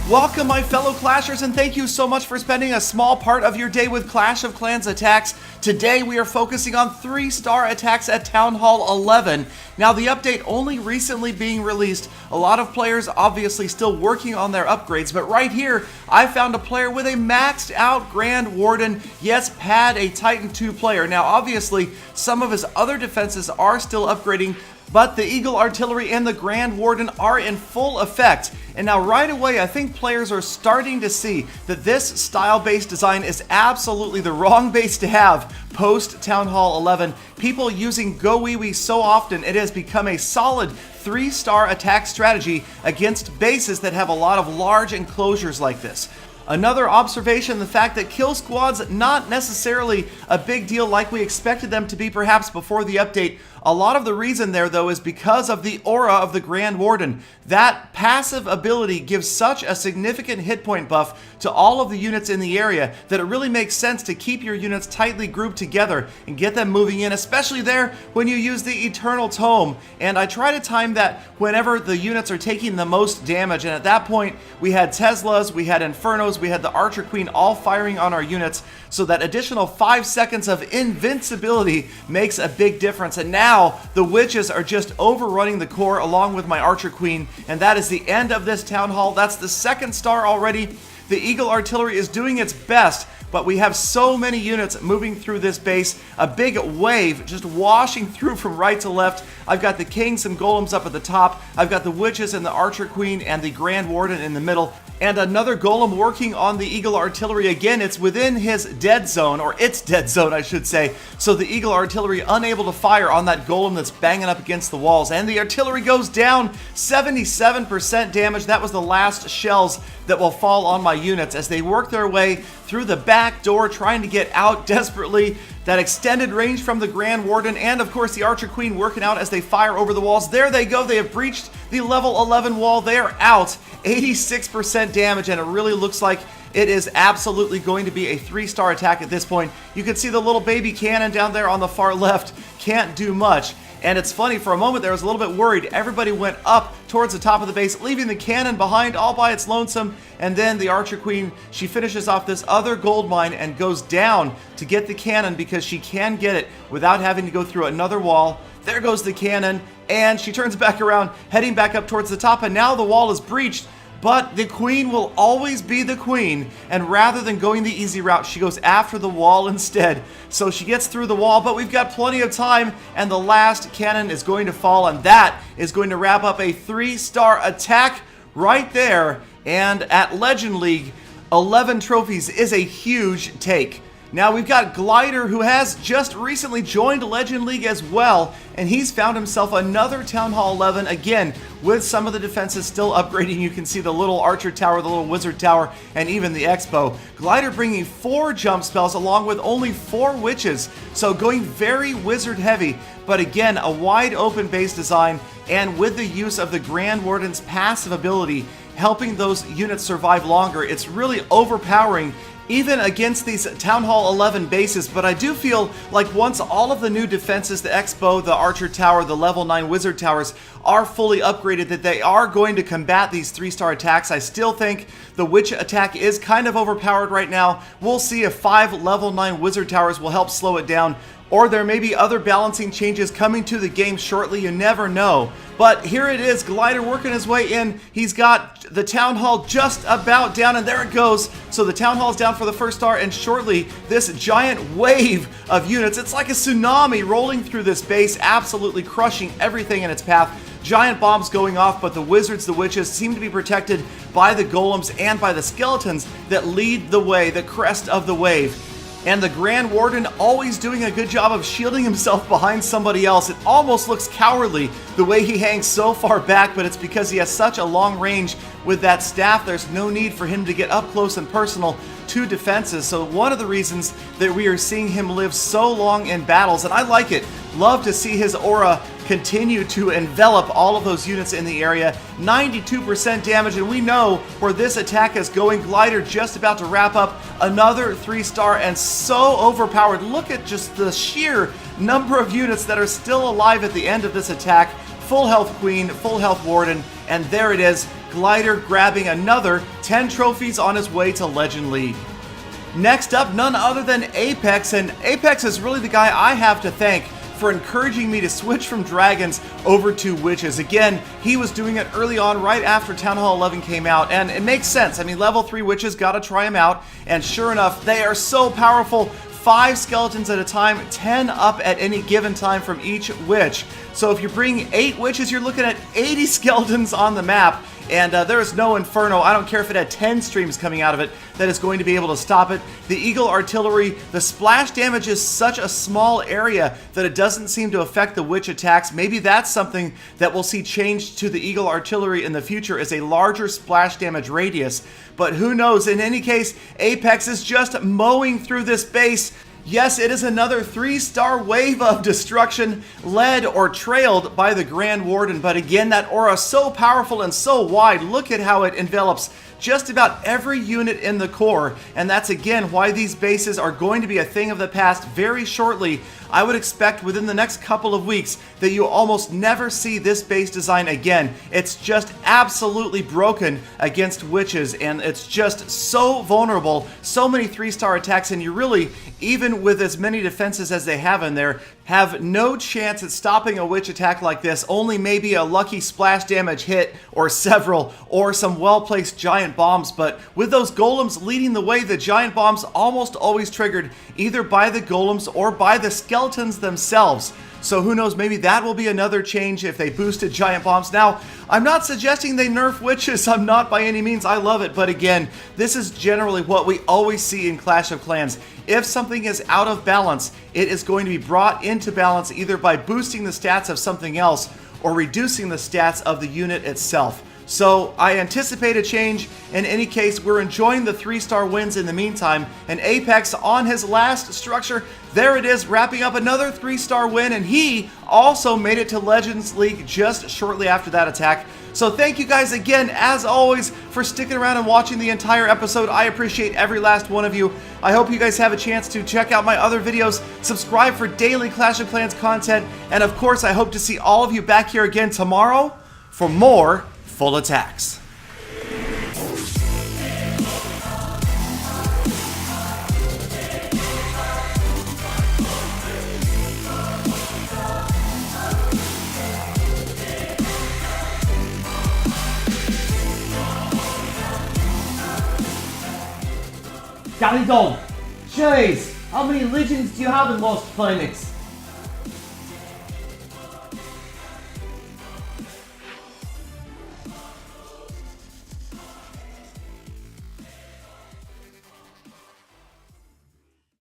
Welcome, my fellow Clashers, and thank you so much for spending a small part of your day with Clash of Clans attacks. Today, we are focusing on 3-star attacks at Town Hall 11. Now, the update only recently being released. A lot of players obviously still working on their upgrades, but right here, I found a player with a maxed out Grand Warden. Yes, Pad, a Titan 2 player. Now, obviously, some of his other defenses are still upgrading, but the Eagle Artillery and the Grand Warden are in full effect. And now right away, I think players are starting to see that this style-based design is absolutely the wrong base to have post Town Hall 11. People using GoWiWi so often, it has become a solid 3-star attack strategy against bases that have a lot of large enclosures like this. Another observation, the fact that kill squads not necessarily a big deal like we expected them to be perhaps before the update. A lot of the reason there, though, is because of the aura of the Grand Warden. That passive ability gives such a significant hit point buff to all of the units in the area that it really makes sense to keep your units tightly grouped together and get them moving in, especially there when you use the Eternal Tome. And I try to time that whenever the units are taking the most damage, and at that point we had Teslas, we had Infernos, we had the Archer Queen all firing on our units, so that additional 5 seconds of invincibility makes a big difference. And now the witches are just overrunning the core along with my Archer Queen, and that is the end of this Town Hall. That's the 2nd star already. The Eagle Artillery is doing its best, but we have so many units moving through this base, a big wave just washing through from right to left. I've got the Kings and Golems up at the top, I've got the Witches and the Archer Queen and the Grand Warden in the middle, and another Golem working on the Eagle Artillery. Again, it's within his dead zone, or its dead zone I should say, so the Eagle Artillery unable to fire on that Golem that's banging up against the walls, and the artillery goes down, 77% damage. That was the last shells that will fall on my units as they work their way through the back door, trying to get out desperately. That extended range from the Grand Warden and of course the Archer Queen working out as they fire over the walls. There they go, they have breached the level 11 wall. They are out, 86% damage, and it really looks like it is absolutely going to be a 3-star attack at this point. You can see the little baby cannon down there on the far left, can't do much. And it's funny, for a moment there I was a little bit worried. Everybody went up towards the top of the base, leaving the cannon behind all by its lonesome. And then the Archer Queen, she finishes off this other gold mine and goes down to get the cannon because she can get it without having to go through another wall. There goes the cannon, and she turns back around, heading back up towards the top, and now the wall is breached. But the queen will always be the queen, and rather than going the easy route, she goes after the wall instead. So she gets through the wall, but we've got plenty of time, and the last cannon is going to fall, and that is going to wrap up a 3-star attack right there. And at Legend League, 11 trophies is a huge take. Now we've got Glider, who has just recently joined Legend League as well, and he's found himself another Town Hall 11, again, with some of the defenses still upgrading. You can see the little Archer Tower, the little Wizard Tower, and even the Expo. Glider bringing 4 jump spells along with only 4 witches, so going very wizard heavy, but again, a wide open base design, and with the use of the Grand Warden's passive ability, helping those units survive longer. It's really overpowering even against these Town Hall 11 bases, but I do feel like once all of the new defenses, the Expo, the Archer Tower, the level 9 Wizard Towers, are fully upgraded, that they are going to combat these 3-star attacks. I still think the Witch attack is kind of overpowered right now. We'll see if 5 level 9 Wizard Towers will help slow it down, or there may be other balancing changes coming to the game shortly, you never know. But here it is, Glider working his way in. He's got the Town Hall just about down, and there it goes. So the Town Hall's down for the 1st star, and shortly this giant wave of units, it's like a tsunami rolling through this base, absolutely crushing everything in its path. Giant bombs going off, but the Wizards, the Witches, seem to be protected by the Golems and by the Skeletons that lead the way, the crest of the wave. And the Grand Warden always doing a good job of shielding himself behind somebody else. It almost looks cowardly the way he hangs so far back, but it's because he has such a long range with that staff. There's no need for him to get up close and personal to defenses. So one of the reasons that we are seeing him live so long in battles, and I like it, love to see his aura continue to envelop all of those units in the area. 92% damage, and we know where this attack is going. Glider just about to wrap up another 3-star, and so overpowered. Look at just the sheer number of units that are still alive at the end of this attack. Full health Queen, full health Warden, and there it is. Glider grabbing another 10 trophies on his way to Legend League. Next up, none other than Apex, and Apex is really the guy I have to thank for encouraging me to switch from dragons over to witches. Again, he was doing it early on, right after Town Hall 11 came out, and it makes sense. I mean, level 3 witches, gotta try them out, and sure enough, they are so powerful. 5 skeletons at a time, 10 up at any given time from each witch. So if you bring 8 witches, you're looking at 80 skeletons on the map. And there is no Inferno, I don't care if it had 10 streams coming out of it, that is going to be able to stop it. The Eagle Artillery, the splash damage is such a small area that it doesn't seem to affect the witch attacks. Maybe that's something that we'll see changed to the Eagle Artillery in the future, is a larger splash damage radius. But who knows, in any case, Apex is just mowing through this base. Yes, it is another 3-star wave of destruction, led or trailed by the Grand Warden, but again, that aura so powerful and so wide. Look at how it envelops just about every unit in the core, and that's again why these bases are going to be a thing of the past very shortly. I would expect within the next couple of weeks that you almost never see this base design again. It's just absolutely broken against witches, and it's just so vulnerable. So many 3-star attacks, and you really, even with as many defenses as they have in there, have no chance at stopping a witch attack like this. Only maybe a lucky splash damage hit, or several, or some well-placed giant bombs. But with those golems leading the way, the giant bombs almost always triggered either by the golems or by the skeletons themselves. So who knows, maybe that will be another change if they boosted giant bombs. Now, I'm not suggesting they nerf witches, I'm not by any means, I love it, but again, this is generally what we always see in Clash of Clans. If something is out of balance, it is going to be brought into balance either by boosting the stats of something else or reducing the stats of the unit itself. So I anticipate a change. In any case, we're enjoying the 3-star wins in the meantime, and Apex on his last structure, there it is, wrapping up another 3-star win, and he also made it to Legends League just shortly after that attack. So thank you guys again, as always, for sticking around and watching the entire episode. I appreciate every last one of you. I hope you guys have a chance to check out my other videos, subscribe for daily Clash of Clans content, and of course, I hope to see all of you back here again tomorrow for more Full Attacks. Galley Dog, jeez, how many legends do you have in Lost Phoenix?